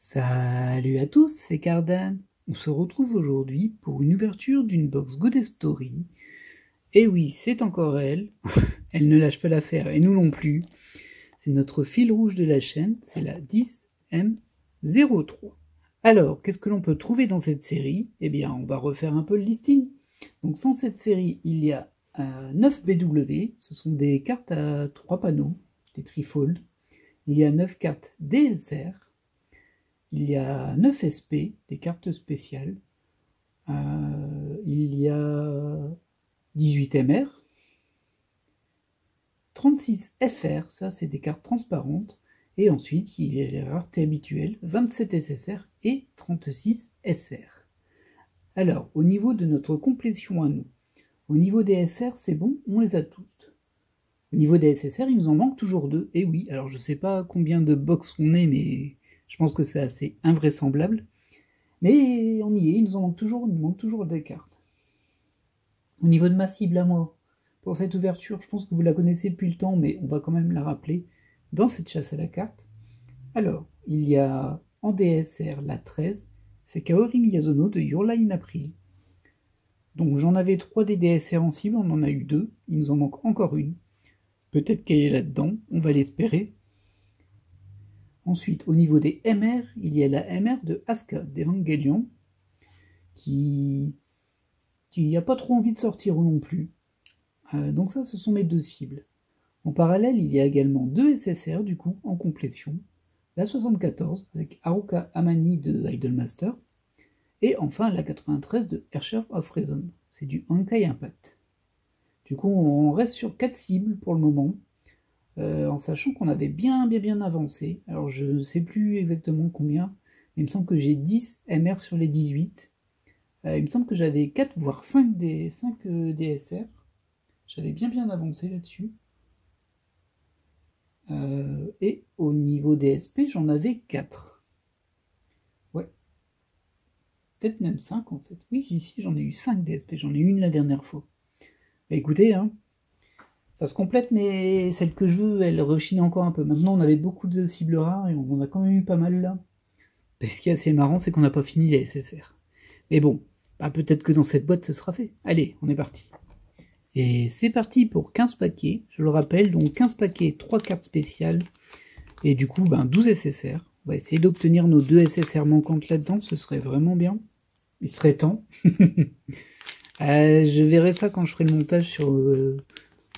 Salut à tous, c'est Cardan. On se retrouve aujourd'hui pour une ouverture d'une box Good Story. Et oui, c'est encore elle. Elle ne lâche pas l'affaire, et nous non plus. C'est notre fil rouge de la chaîne, c'est la 10M03. Alors, qu'est-ce que l'on peut trouver dans cette série? Eh bien, on va refaire un peu le listing. Donc, sans cette série, il y a 9 BW. Ce sont des cartes à 3 panneaux, des trifolds. Il y a 9 cartes DSR. Il y a 9 SP, des cartes spéciales. Il y a 18 MR. 36 FR, ça c'est des cartes transparentes. Et ensuite, il y a les raretés habituelles, 27 SSR et 36 SR. Alors, au niveau de notre complétion à nous, au niveau des SR, c'est bon, on les a tous. Au niveau des SSR, il nous en manque toujours 2. Et oui, alors je sais pas combien de box on est, mais je pense que c'est assez invraisemblable. Mais on y est, il nous manque toujours des cartes. Au niveau de ma cible à moi, pour cette ouverture, je pense que vous la connaissez depuis le temps, mais on va quand même la rappeler dans cette chasse à la carte. Alors, il y a en DSR la 13, c'est Kaori Miyazono de Your Lie in April. Donc j'en avais 3 des DSR en cible, on en a eu 2, il nous en manque encore une. Peut-être qu'elle est là-dedans, on va l'espérer. Ensuite, au niveau des MR, il y a la MR de Asuka d'Evangelion, qui n'a pas trop envie de sortir non plus. Donc ça, ce sont mes 2 cibles. En parallèle, il y a également 2 SSR, du coup, en complétion. La 74, avec Haruka Amani de Idolmaster. Et enfin, la 93 de Archer of Reason. C'est du Honkai Impact. Du coup, on reste sur 4 cibles pour le moment. En sachant qu'on avait bien avancé. Alors je ne sais plus exactement combien, mais il me semble que j'ai 10 MR sur les 18. Il me semble que j'avais 4 voire 5 DSR. J'avais bien avancé là-dessus. Et au niveau des SP, j'en avais 4. Ouais. Peut-être même 5 en fait. Oui, si, j'en ai eu 5 DSP. J'en ai eu une la dernière fois. Bah, écoutez, hein. Ça se complète, mais celle que je veux, elle rechigne encore un peu. Maintenant, on avait beaucoup de cibles rares et on en a quand même eu pas mal là. Et ce qui est assez marrant, c'est qu'on n'a pas fini les SSR. Mais bon, bah peut-être que dans cette boîte, ce sera fait. Allez, on est parti. Et c'est parti pour 15 paquets. Je le rappelle, donc 15 paquets, 3 cartes spéciales. Et du coup, 12 SSR. On va essayer d'obtenir nos 2 SSR manquantes là-dedans. Ce serait vraiment bien. Il serait temps. Je verrai ça quand je ferai le montage sur...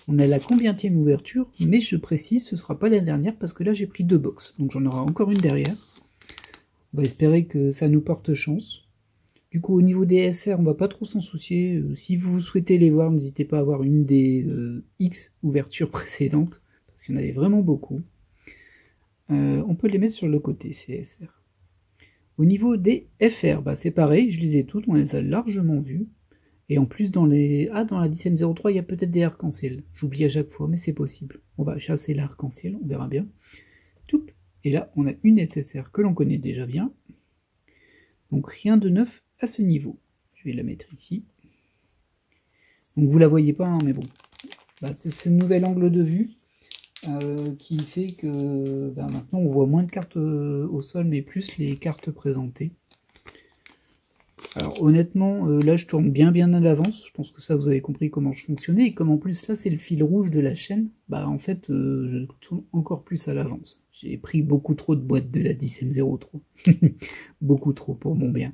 on a la combienième ouverture, mais je précise, ce sera pas la dernière parce que là j'ai pris 2 box, donc j'en aurai encore une derrière. On va espérer que ça nous porte chance. Du coup, au niveau des SR, on va pas trop s'en soucier. Si vous souhaitez les voir, n'hésitez pas à voir une des X ouvertures précédentes, parce qu'il y en avait vraiment beaucoup. On peut les mettre sur le côté, ces SR. Au niveau des FR, c'est pareil, je les ai toutes, on les a largement vues. Et en plus, dans la 10M03, il y a peut-être des arcs-en-ciel. J'oublie à chaque fois, mais c'est possible. On va chasser l'arc-en-ciel, on verra bien. Toup. Et là, on a une SSR que l'on connaît déjà bien. Donc rien de neuf à ce niveau. Je vais la mettre ici. Donc vous la voyez pas, hein, mais bon. C'est ce nouvel angle de vue qui fait que maintenant on voit moins de cartes au sol, mais plus les cartes présentées. Alors honnêtement, là je tourne bien à l'avance, je pense que ça vous avez compris comment je fonctionnais, et comme en plus là c'est le fil rouge de la chaîne, en fait je tourne encore plus à l'avance. J'ai pris beaucoup trop de boîtes de la 10M03, beaucoup trop pour mon bien.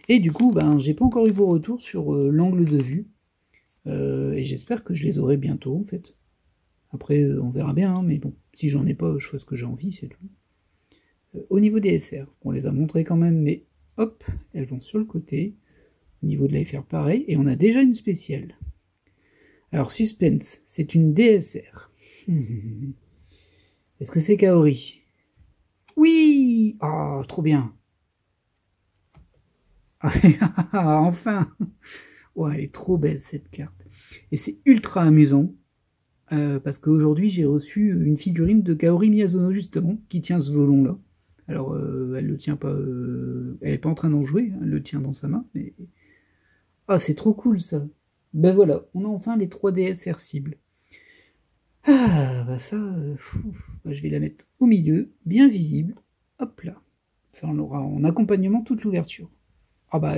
Et du coup, j'ai pas encore eu vos retours sur l'angle de vue, et j'espère que je les aurai bientôt en fait. Après on verra bien, hein, mais bon, si j'en ai pas, je fais ce que j'ai envie, c'est tout. Au niveau des SR, on les a montrés quand même, mais hop, elles vont sur le côté. Au niveau de la FR, pareil. Et on a déjà une spéciale. Alors, suspense, c'est une DSR. Est-ce que c'est Kaori? Oui! Oh, trop bien! Enfin! Ouais, elle est trop belle, cette carte. Et c'est ultra amusant. Parce qu'aujourd'hui, j'ai reçu une figurine de Kaori Miyazono, justement, qui tient ce volon-là. Alors, elle le tient pas, elle est pas en train d'en jouer, elle le tient dans sa main, mais... Ah, c'est trop cool, ça. Voilà, on a enfin les 3 DSR cibles. Ah, ça, je vais la mettre au milieu, bien visible. Hop là. Ça, on aura en accompagnement toute l'ouverture. Ah bah,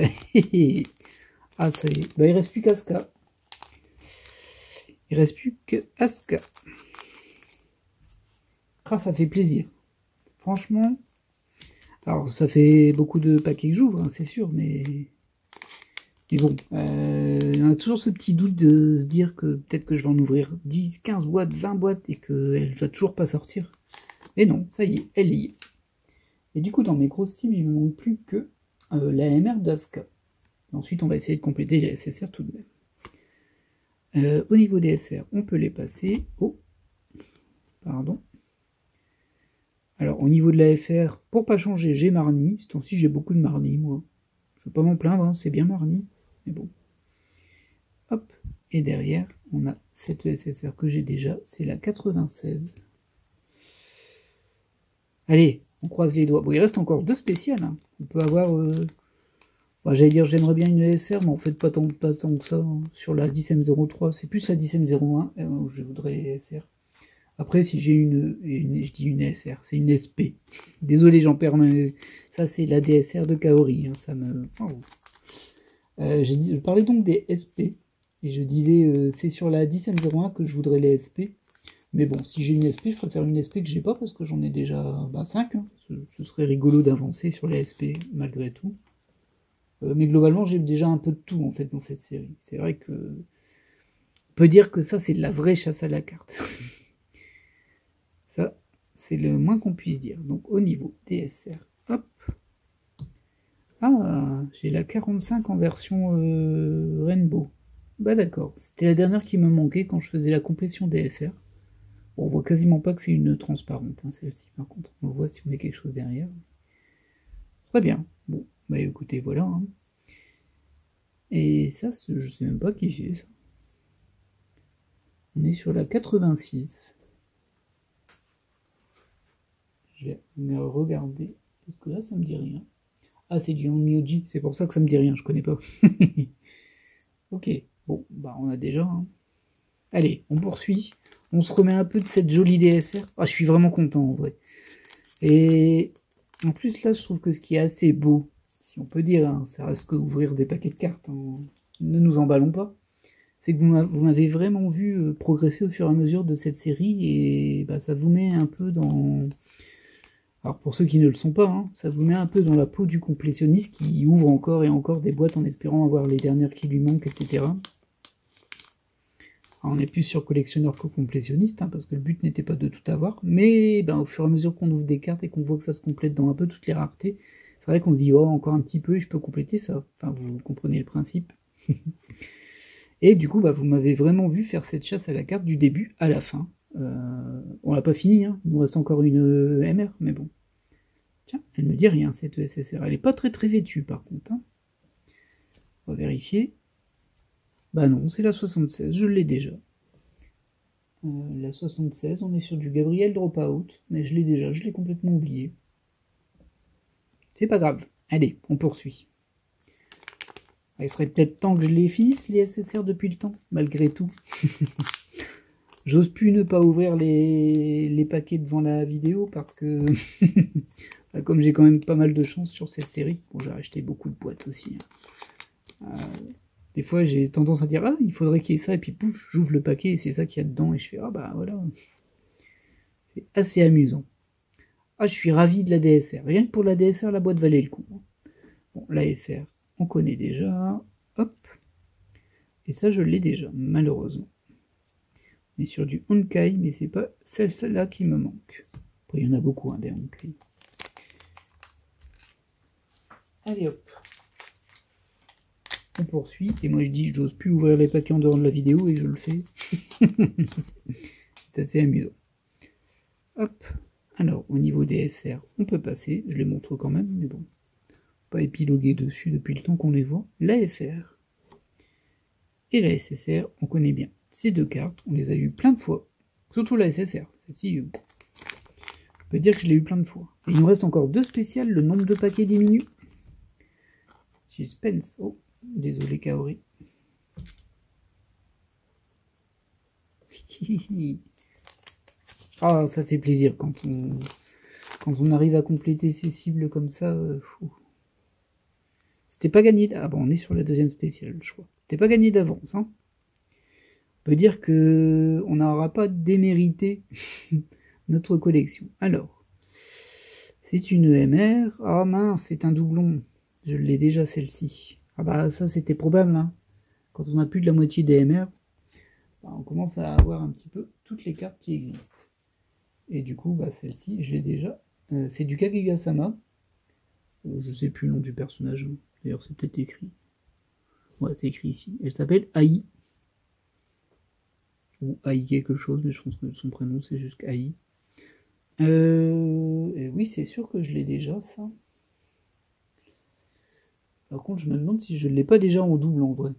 ah ça y est. Bah, il reste plus qu'Aska. Il reste plus que Aska. Ah, ça fait plaisir. Franchement. Alors, ça fait beaucoup de paquets que j'ouvre, hein, c'est sûr, mais bon, on a toujours ce petit doute de se dire que peut-être que je vais en ouvrir 10, 15 boîtes, 20 boîtes et qu'elle va toujours pas sortir. Mais non, ça y est, elle y est. Et du coup, dans mes grosses teams, il me manque plus que la MR d'Aska. Ensuite, on va essayer de compléter les SSR tout de même. Au niveau des SR, on peut les passer. Oh, pardon. Alors, au niveau de la FR, pour pas changer, j'ai Marnie. Ce temps-ci, j'ai beaucoup de Marnie, moi. Je vais pas m'en plaindre, hein, c'est bien Marnie. Mais bon. Hop. Et derrière, on a cette ESSR que j'ai déjà. C'est la 96. Allez, on croise les doigts. Bon, il reste encore 2 spéciales. Hein. On peut avoir... Bah, j'allais dire, j'aimerais bien une ESR, mais en fait, pas tant que ça. Hein. Sur la 10M03, c'est plus la 10M01. Je voudrais les ESR. Après, si j'ai je dis une SR, c'est une SP. Désolé, j'en perds, mais ça, c'est la DSR de Kaori. Hein, ça me... Oh. Je parlais donc des SP, et je disais, c'est sur la 10M01 que je voudrais les SP. Mais bon, si j'ai une SP, je préfère une SP que j'ai pas, parce que j'en ai déjà 5. Hein. Ce serait rigolo d'avancer sur les SP, malgré tout. Mais globalement, j'ai déjà un peu de tout, en fait, dans cette série. C'est vrai que... On peut dire que ça, c'est de la vraie chasse à la carte. Ça, c'est le moins qu'on puisse dire. Donc, au niveau DSR, hop. Ah, j'ai la 45 en version Rainbow. Bah d'accord, c'était la dernière qui me manquait quand je faisais la complétion DFR. Bon, on voit quasiment pas que c'est une transparente, hein, celle-ci par contre. On voit si on met quelque chose derrière. Très bien. Bon, bah écoutez, voilà. Hein. Et ça, je sais même pas qui c'est ça. On est sur la 86. Je vais me regarder, parce que là, ça me dit rien. Ah, c'est du Onmyoji, c'est pour ça que ça me dit rien, je connais pas. Ok, bon, bah on a déjà. Hein. Allez, on poursuit. On se remet un peu de cette jolie DSR. Ah, je suis vraiment content en vrai. Et en plus, là, je trouve que ce qui est assez beau, si on peut dire, hein, ça reste que ouvrir des paquets de cartes. Hein. Ne nous emballons pas. C'est que vous m'avez vraiment vu progresser au fur et à mesure de cette série et bah, ça vous met un peu dans... Alors pour ceux qui ne le sont pas, hein, ça vous met un peu dans la peau du complétionniste qui ouvre encore et encore des boîtes en espérant avoir les dernières qui lui manquent, etc. Alors on est plus sur collectionneur que complétionniste, hein, parce que le but n'était pas de tout avoir, mais ben, au fur et à mesure qu'on ouvre des cartes et qu'on voit que ça se complète dans un peu toutes les raretés, c'est vrai qu'on se dit, oh, encore un petit peu et je peux compléter ça. Enfin, vous comprenez le principe. Et du coup, bah, vous m'avez vraiment vu faire cette chasse à la carte du début à la fin. On l'a pas fini, hein. Il nous reste encore une MR, mais bon. Tiens, elle me dit rien, cette ESSR. Elle est pas très très vêtue, par contre. Hein. On va vérifier. Bah non, c'est la 76, je l'ai déjà. La 76, on est sur du Gabriel Dropout, mais je l'ai déjà, je l'ai complètement oublié. C'est pas grave. Allez, on poursuit. Il serait peut-être temps que je les finisse, les SSR, depuis le temps, malgré tout. J'ose plus ne pas ouvrir les paquets devant la vidéo, parce que... comme j'ai quand même pas mal de chance sur cette série, bon, j'ai acheté beaucoup de boîtes aussi. Hein. Des fois, j'ai tendance à dire, ah, il faudrait qu'il y ait ça, et puis pouf, j'ouvre le paquet, et c'est ça qu'il y a dedans, et je fais, ah bah voilà. C'est assez amusant. Ah, je suis ravi de la DSR. Rien que pour la DSR, la boîte valait le coup. Bon, la FR, on connaît déjà. Hop. Et ça, je l'ai déjà, malheureusement. On est sur du Honkai, mais c'est pas celle-là qui me manque. Après, il y en a beaucoup, hein, des Honkai. Allez hop. On poursuit. Et moi, je dis, j'ose plus ouvrir les paquets en dehors de la vidéo, et je le fais. C'est assez amusant. Hop. Alors, au niveau des SR, on peut passer. Je les montre quand même, mais bon. Pas épiloguer dessus depuis le temps qu'on les voit. La FR et la SSR, on connaît bien. Ces deux cartes, on les a eues plein de fois. Surtout la SSR. Celle-ci, on peut dire que je l'ai eu plein de fois. Et il nous reste encore 2 spéciales, le nombre de paquets diminue. Suspense. Oh, désolé Kaori. Ah, ça fait plaisir quand Quand on arrive à compléter ses cibles comme ça, c'était pas gagné. Ah bon, on est sur la deuxième spéciale, je crois. C'était pas gagné d'avance. Hein. On peut dire que on n'aura pas démérité notre collection. Alors, c'est une EMR. Ah mince, c'est un doublon. Je l'ai déjà celle-ci. Ah bah ça c'était probable. Hein. Quand on a plus de la moitié des MR, bah, on commence à avoir un petit peu toutes les cartes qui existent. Et du coup, bah, celle-ci, je l'ai déjà. C'est du Kaguya-sama. Je sais plus le nom du personnage. Hein. D'ailleurs, c'est peut-être écrit. Ouais, c'est écrit ici. Elle s'appelle Ai. Ou Ai quelque chose, mais je pense que son prénom c'est juste Ai. Et oui, c'est sûr que je l'ai déjà, ça. Par contre, je me demande si je ne l'ai pas déjà en double en vrai.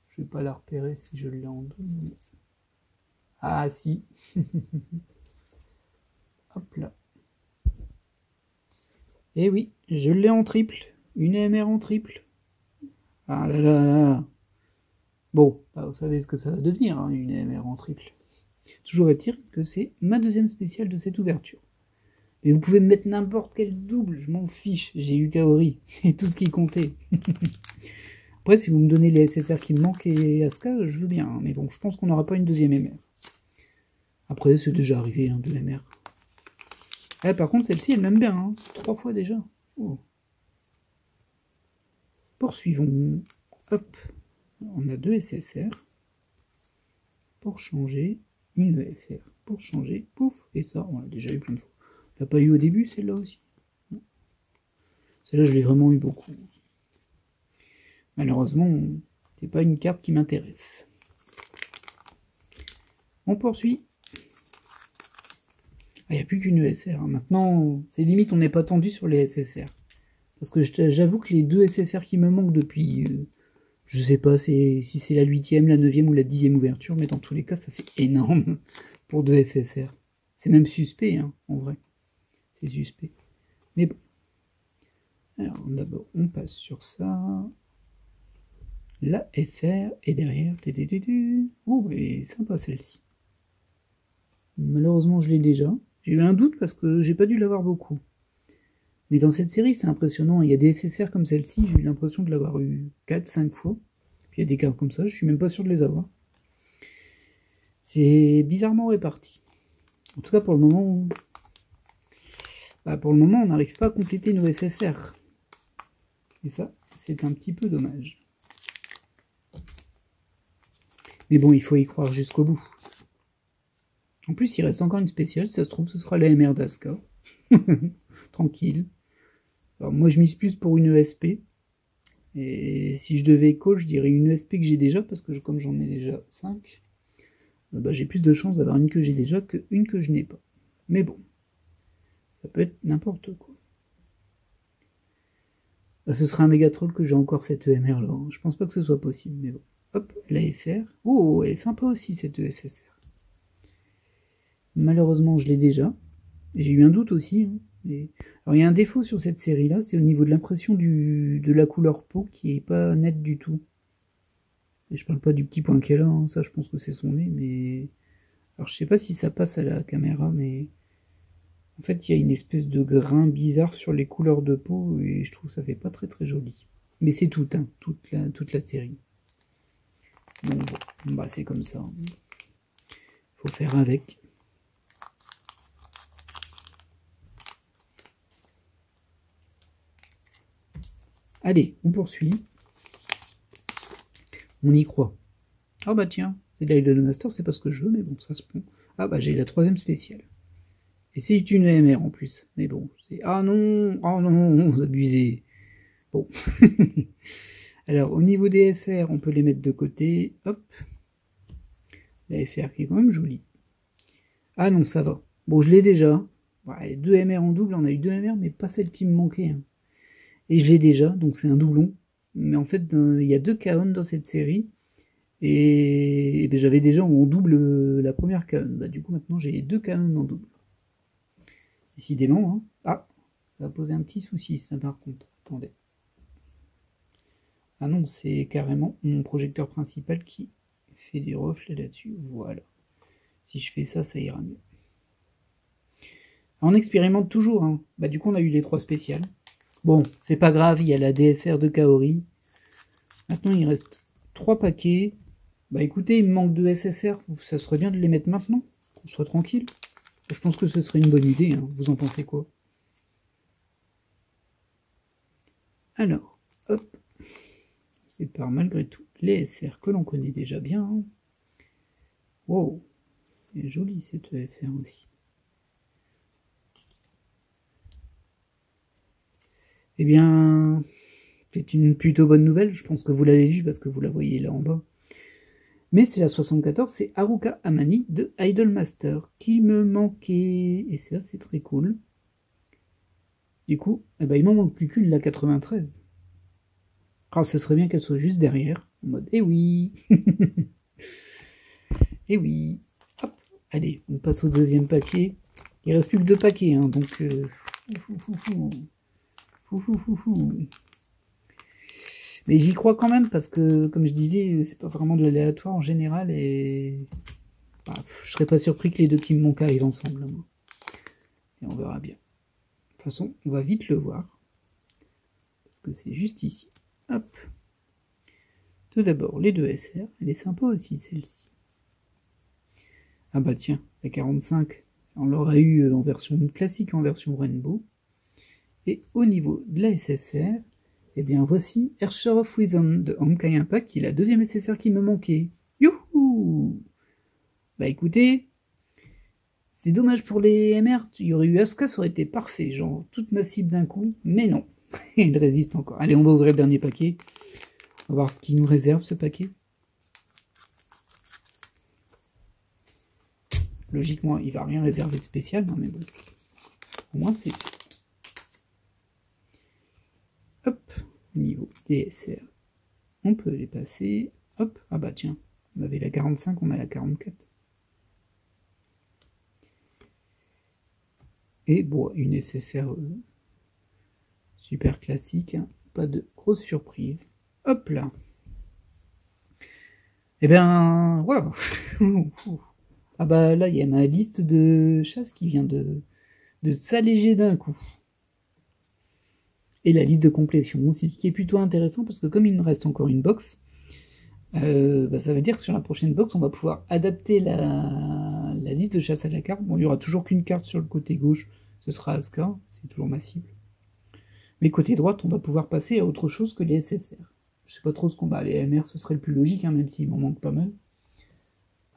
Je vais pas la repérer si je l'ai en double. Ah si. Hop là. Et oui, je l'ai en triple. Une MR en triple. Ah là là là. Bon, bah vous savez ce que ça va devenir, hein, une MR en triple. Toujours est-il que c'est ma deuxième spéciale de cette ouverture. Mais vous pouvez me mettre n'importe quel double, je m'en fiche. J'ai eu Kaori, c'est tout ce qui comptait. Après, si vous me donnez les SSR qui me manquent et Asuka, je veux bien. Hein, mais bon, je pense qu'on n'aura pas une deuxième MR. Après, c'est déjà arrivé, hein, 2 MR. Ah, par contre, celle-ci, elle m'aime bien. Hein, 3 fois déjà. Oh. Poursuivons. Hop. On a 2 SSR. Pour changer, une EFR. Pour changer, pouf. Et ça, on l'a déjà eu plein de fois. On l'a pas eu au début, celle-là aussi. Celle-là, je l'ai vraiment eu beaucoup. Malheureusement, c'est pas une carte qui m'intéresse. On poursuit. Ah, il n'y a plus qu'une ESR. Hein. Maintenant, c'est limite, on n'est pas tendu sur les SSR. Parce que j'avoue que les 2 SSR qui me manquent depuis... je sais pas si c'est la 8e, la 9e ou la 10e ouverture, mais dans tous les cas, ça fait énorme pour 2 SSR. C'est même suspect, hein, en vrai. C'est suspect. Mais bon. Alors, d'abord, on passe sur ça. La FR, et derrière... Oh, elle est sympa celle-ci. Malheureusement, je l'ai déjà. J'ai eu un doute parce que j'ai pas dû l'avoir beaucoup. Mais dans cette série, c'est impressionnant. Il y a des SSR comme celle-ci, j'ai eu l'impression de l'avoir eu 4-5 fois. Puis il y a des cartes comme ça, je suis même pas sûr de les avoir. C'est bizarrement réparti. En tout cas, pour le moment, on n'arrive pas à compléter nos SSR. Et ça, c'est un petit peu dommage. Mais bon, il faut y croire jusqu'au bout. En plus, il reste encore une spéciale. Si ça se trouve, ce sera la MR d'Asuka. Tranquille. Alors moi, je mise plus pour une ESP. Et si je devais call, je dirais une ESP que j'ai déjà, parce que comme j'en ai déjà 5, bah, j'ai plus de chances d'avoir une que j'ai déjà qu'une que je n'ai pas. Mais bon, ça peut être n'importe quoi. Bah, ce sera un méga troll que j'ai encore cette EMR là. Je pense pas que ce soit possible, mais bon. Hop, la FR. Oh, elle est sympa aussi cette ESSR. Malheureusement, je l'ai déjà. J'ai eu un doute aussi. Hein, mais... Alors, il y a un défaut sur cette série-là, c'est au niveau de l'impression de la couleur peau qui est pas nette du tout. Et je parle pas du petit point qu'elle a, hein, ça je pense que c'est son nez, mais... Alors je sais pas si ça passe à la caméra, mais... En fait, il y a une espèce de grain bizarre sur les couleurs de peau, et je trouve que ça fait pas très très joli. Mais c'est tout, hein, toute la série. Bon, bah c'est comme ça. Faut faire avec. Allez, on poursuit. On y croit. Ah bah tiens, c'est de l'Idol Master, c'est pas ce que je veux, mais bon, ça se prend. Ah bah j'ai la 3e spéciale. Et c'est une EMR en plus. Mais bon, c'est... Ah non, oh non, vous abusez. Bon. Alors, au niveau des SR, on peut les mettre de côté. Hop. La FR qui est quand même jolie. Ah non, ça va. Bon, je l'ai déjà. Ouais, 2 MR en double, on a eu 2 MR, mais pas celle qui me manquait. Hein. Et je l'ai déjà, donc c'est un doublon. Mais en fait, il y a 2 Kaon dans cette série. Et ben, j'avais déjà en double la première Kaon. Bah, du coup, maintenant, j'ai 2 Kaon en double. Décidément, hein. Ah, ça va poser un petit souci, ça, par contre. Attendez. Ah non, c'est carrément mon projecteur principal qui fait des reflets là-dessus. Voilà. Si je fais ça, ça ira mieux. On expérimente toujours, hein. Bah du coup on a eu les 3 spéciales. Bon, c'est pas grave, il y a la DSR de Kaori. Maintenant il reste 3 paquets. Bah écoutez, il me manque 2 SSR, ça serait bien de les mettre maintenant, qu'on soit tranquille. Je pense que ce serait une bonne idée, hein. Vous en pensez quoi? Alors, hop, c'est par malgré tout les SR que l'on connaît déjà bien. Hein. Wow, elle est jolie cette EFR aussi. Eh bien, c'est une plutôt bonne nouvelle, je pense que vous l'avez vu parce que vous la voyez là en bas. Mais c'est la 74, c'est Haruka Amani de Idolmaster qui me manquait. Et ça, c'est très cool. Du coup, eh ben, il m'en manque plus qu'une, la 93. Ah, ce serait bien qu'elle soit juste derrière. En mode, eh oui. Eh oui. Hop. Allez, on passe au deuxième paquet. Il reste plus que 2 paquets, hein, donc... Mais j'y crois quand même parce que, comme je disais, c'est pas vraiment de l'aléatoire en général et bah, je serais pas surpris que les 2 qui me manquent arrivent ensemble. Moi. Et on verra bien. De toute façon, on va vite le voir parce que c'est juste ici. Hop. Tout d'abord, les 2 SR. Elle est sympa aussi celle-ci. Ah bah tiens, la 45, on l'aura eu en version classique, en version Rainbow. Et au niveau de la SSR, eh bien voici Archer of Wisdom de Honkai Impact, qui est la 2e SSR qui me manquait. Youhou! Bah écoutez, c'est dommage pour les MR, il y aurait eu Asuka, ça aurait été parfait, genre toute ma cible d'un coup, mais non, il résiste encore. Allez, on va ouvrir le dernier paquet, on va voir ce qui nous réserve ce paquet. Logiquement, il va rien réserver de spécial, non mais bon, au moins c'est... Hop, niveau DSR, on peut les passer, hop, ah bah tiens, on avait la 45, on a la 44. Et bon, une SSR super classique, hein. Pas de grosse surprise. Hop là. Eh ben, waouh. Ah bah là, il y a ma liste de chasses qui vient de s'alléger d'un coup. Et la liste de complétion aussi, ce qui est plutôt intéressant parce que comme il nous reste encore une box, bah ça veut dire que sur la prochaine box, on va pouvoir adapter la liste de chasse à la carte. Bon, il n'y aura toujours qu'une carte sur le côté gauche, ce sera Asuka, c'est toujours ma cible. Mais côté droite, on va pouvoir passer à autre chose que les SSR. Je sais pas trop ce qu'on va. Les MR, ce serait le plus logique, hein, même s'il m'en manque pas mal.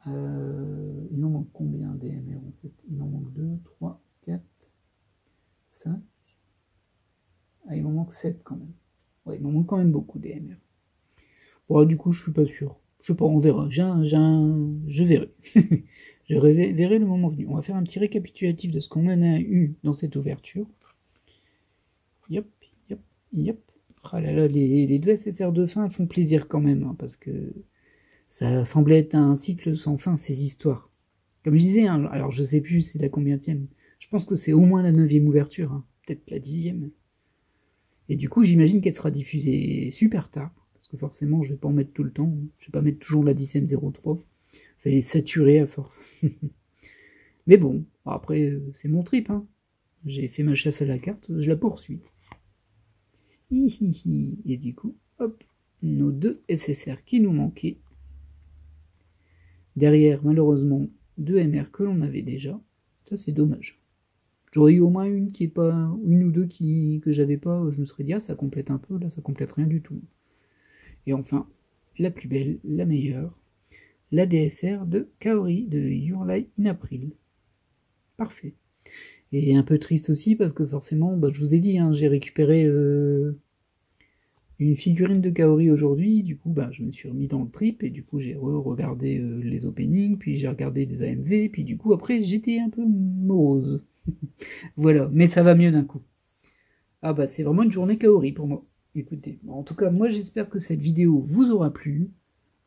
Il en manque combien des MR en fait? Il en manque 2, 3, 4, 5. Ah, il m'en manque 7 quand même. Ouais, il m'en manque quand même beaucoup des MR. Bon, du coup, je suis pas sûr. Je sais pas, on verra. Je verrai. Je verrai le moment venu. On va faire un petit récapitulatif de ce qu'on en a eu dans cette ouverture. Yop, yop, yop. Ah là là, les 2 SSR de fin font plaisir quand même, hein, parce que ça semblait être un cycle sans fin, ces histoires. Comme je disais, hein, alors je sais plus c'est la combienième, je pense que c'est au moins la 9e ouverture, hein, peut-être la 10e. Et du coup, j'imagine qu'elle sera diffusée super tard, parce que forcément, je vais pas en mettre tout le temps, je vais pas mettre toujours la 10e 03, ça va les saturer à force. Mais bon, après, c'est mon trip, hein. J'ai fait ma chasse à la carte, je la poursuis. Et du coup, hop, nos 2 SSR qui nous manquaient. Derrière, malheureusement, 2 MR que l'on avait déjà. Ça, c'est dommage. J'aurais eu au moins une qui est pas, une ou deux que j'avais pas. Je me serais dit, ah, ça complète un peu. Là, ça complète rien du tout. Et enfin, la plus belle, la meilleure, la DSR de Kaori de Your Lie in April. Parfait. Et un peu triste aussi parce que forcément, bah, je vous ai dit, hein, j'ai récupéré une figurine de Kaori aujourd'hui, du coup bah, je me suis remis dans le trip, et du coup j'ai regardé les openings, puis j'ai regardé des AMV, puis du coup après j'étais un peu morose. Voilà, mais ça va mieux d'un coup. Ah bah c'est vraiment une journée Kaori pour moi. Écoutez, bon, en tout cas moi j'espère que cette vidéo vous aura plu.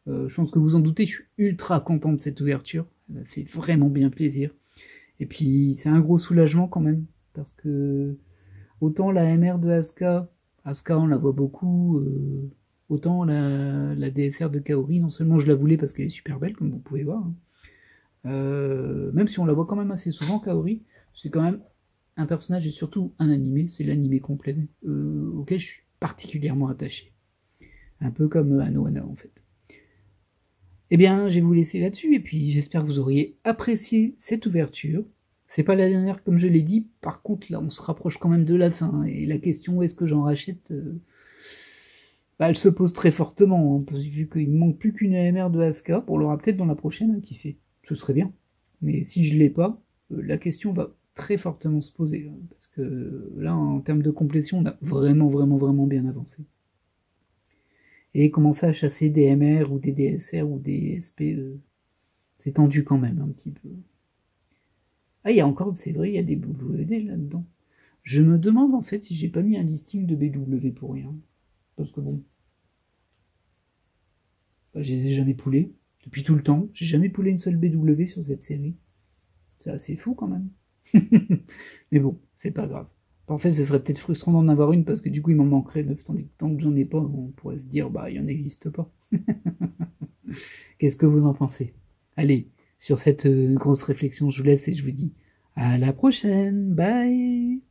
Je pense que vous en doutez, je suis ultra content de cette ouverture, elle m'a fait vraiment bien plaisir. Et puis c'est un gros soulagement quand même, parce que autant la MR de Asuka, on la voit beaucoup, autant la DSR de Kaori, non seulement je la voulais parce qu'elle est super belle, comme vous pouvez voir, hein, Même si on la voit quand même assez souvent, Kaori, c'est quand même un personnage et surtout un animé, c'est l'animé complet auquel je suis particulièrement attaché. Un peu comme Anohana en fait. Eh bien, je vais vous laisser là-dessus, et puis j'espère que vous auriez apprécié cette ouverture. C'est pas la dernière comme je l'ai dit, par contre là on se rapproche quand même de la fin, et la question est-ce que j'en rachète bah, elle se pose très fortement, hein, vu qu'il me manque plus qu'une AMR de Asuka, on l'aura peut-être dans la prochaine, hein, qui sait, ce serait bien. Mais si je l'ai pas, la question va très fortement se poser, hein, parce que là en termes de complétion on a vraiment vraiment vraiment bien avancé. Et commencer à chasser des MR ou des DSR ou des SP, c'est tendu quand même un petit peu. Ah, il y a encore, c'est vrai, il y a des WD là-dedans. Je me demande en fait si j'ai pas mis un listing de BW pour rien. Parce que bon, bah, je les ai jamais poulés. Depuis tout le temps, j'ai jamais poulé une seule BW sur cette série. C'est assez fou quand même. Mais bon, c'est pas grave. En fait, ce serait peut-être frustrant d'en avoir une parce que du coup, il m'en manquerait 9. Tandis que tant que j'en ai pas, on pourrait se dire, bah, il en existe pas. Qu'est-ce que vous en pensez? Allez, sur cette grosse réflexion, je vous laisse et je vous dis à la prochaine. Bye!